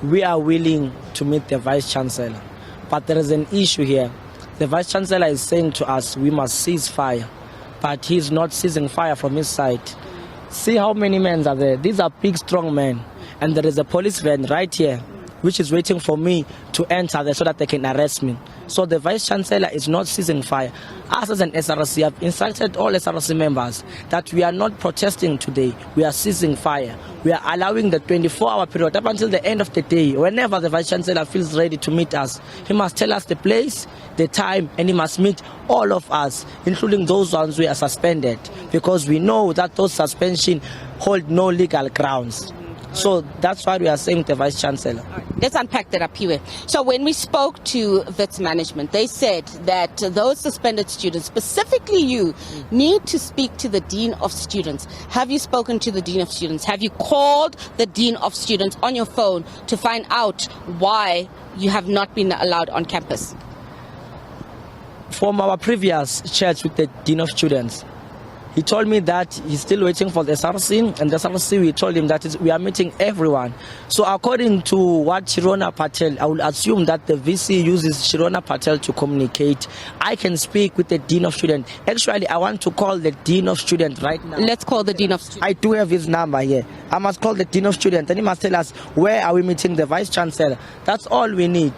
we are willing to meet the Vice-Chancellor. But there is an issue here. The Vice-Chancellor is saying to us, we must cease fire. But he's not ceasing fire from his side. See how many men are there. These are big, strong men. And there is a police van right here, which is waiting for me to enter there so that they can arrest me. So the Vice-Chancellor is not ceasing fire. Us as an SRC have instructed all SRC members that we are not protesting today. We are ceasing fire. We are allowing the 24-hour period up until the end of the day. Whenever the Vice-Chancellor feels ready to meet us, he must tell us the place, the time, and he must meet all of us, including those ones who are suspended, because we know that those suspensions hold no legal grounds. So that's why we are saying the Vice-Chancellor. Let's unpack that up here. So when we spoke to Wits management, they said that those suspended students, specifically you, need to speak to the Dean of Students. Have you spoken to the Dean of Students? Have you called the Dean of Students on your phone to find out why you have not been allowed on campus? From our previous chat with the Dean of Students, he told me that he's still waiting for the SRC, and the SRC, we told him that we are meeting everyone. So according to what Shirona Patel, I will assume that the VC uses Shirona Patel to communicate. I can speak with the Dean of Students. Actually, I want to call the Dean of Students right now. Let's call the Dean of Students. I do have his number here. I must call the Dean of Students, and he must tell us where are we meeting the Vice-Chancellor. That's all we need.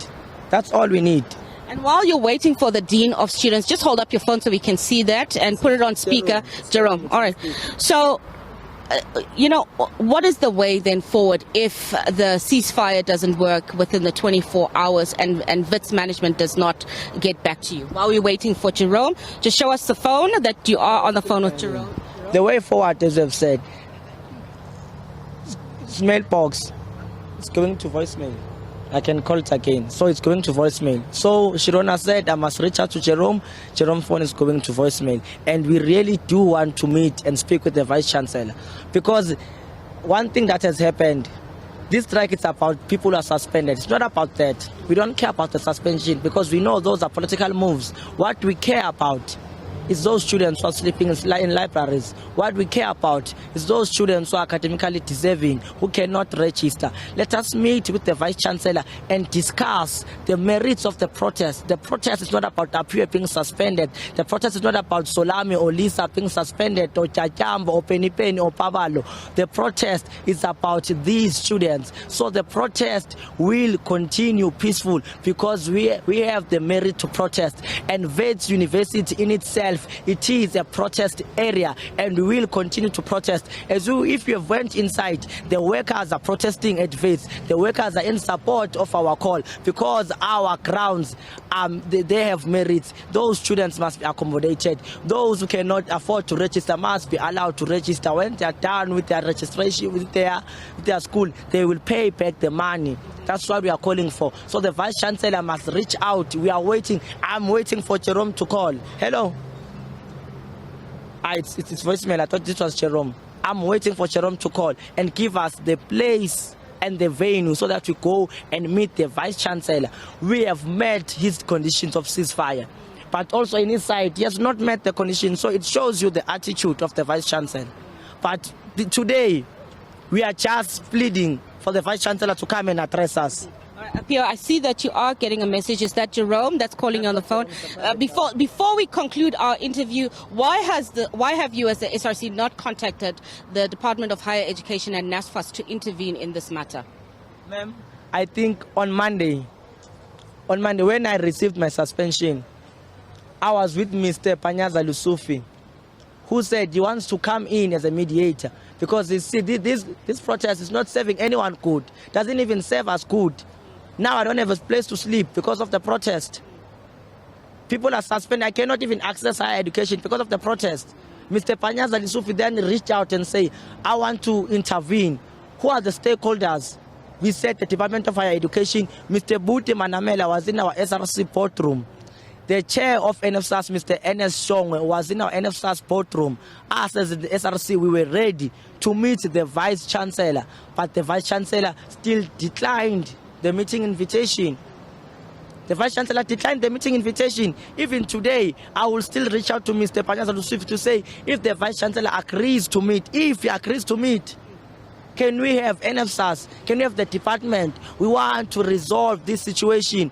That's all we need. And while you're waiting for the Dean of Students, just hold up your phone so we can see that and put it on speaker. Jerome. All right. So, what is the way then forward if the ceasefire doesn't work within the 24 hours and Wits management does not get back to you? While we're waiting for Jerome, just show us the phone that you are on the phone with Jerome. The way forward, as I've said, mailbox is going to voicemail. I can call it again. So it's going to voicemail. So Shirona said I must reach out to Jerome. Jerome's phone is going to voicemail. And we really do want to meet and speak with the Vice-Chancellor. Because one thing that has happened, this strike is about people who are suspended. It's not about that. We don't care about the suspension because we know those are political moves. What we care about is those students who are sleeping in libraries. What we care about is those students who are academically deserving, who cannot register. Let us meet with the Vice-Chancellor and discuss the merits of the protest. The protest is not about Apia being suspended. The protest is not about Solami or Lisa being suspended, or Chajambo or Penny or Pavalo. The protest is about these students. So the protest will continue peaceful because we have the merit to protest. And Wits University in itself, it is a protest area, and we will continue to protest. If you went inside, the workers are protesting at Wits. The workers are in support of our call because our grounds, they have merits. Those students must be accommodated. Those who cannot afford to register must be allowed to register. When they are done with their registration with their school, they will pay back the money. That's what we are calling for. So the Vice-Chancellor must reach out. We are waiting. I'm waiting for Jerome to call. Hello. It's voicemail. I thought this was Jerome. I'm waiting for Jerome to call and give us the place and the venue so that we go and meet the Vice-Chancellor. We have met his conditions of ceasefire, but also in his side, he has not met the conditions. So it shows you the attitude of the Vice-Chancellor. But today, we are just pleading for the Vice-Chancellor to come and address us. Pio, I see that you are getting a message. Is that Jerome that's calling you on the phone? Before we conclude our interview, why have you as the SRC not contacted the Department of Higher Education and NSFAS to intervene in this matter? Ma'am, I think on Monday when I received my suspension, I was with Mr. Panyaza Lusufi, who said he wants to come in as a mediator because you see, this protest is not serving anyone good, doesn't even serve us good. Now I don't have a place to sleep because of the protest. People are suspended. I cannot even access higher education because of the protest. Mr. Panyaza Lusufi then reached out and said, I want to intervene. Who are the stakeholders? We said the Department of Higher Education. Mr. Buti Manamela was in our SRC boardroom. The chair of NFSAS, Mr. N.S. Shong, was in our NFSAS boardroom. Us as the SRC, we were ready to meet the Vice-Chancellor, but the Vice-Chancellor still declined the meeting invitation. The Vice-Chancellor declined the meeting invitation. Even today, I will still reach out to Mr. Panyaza Lusufi to say if the Vice-Chancellor agrees to meet, if he agrees to meet, Can we have NFSAS? Can we have the department? We want to resolve this situation.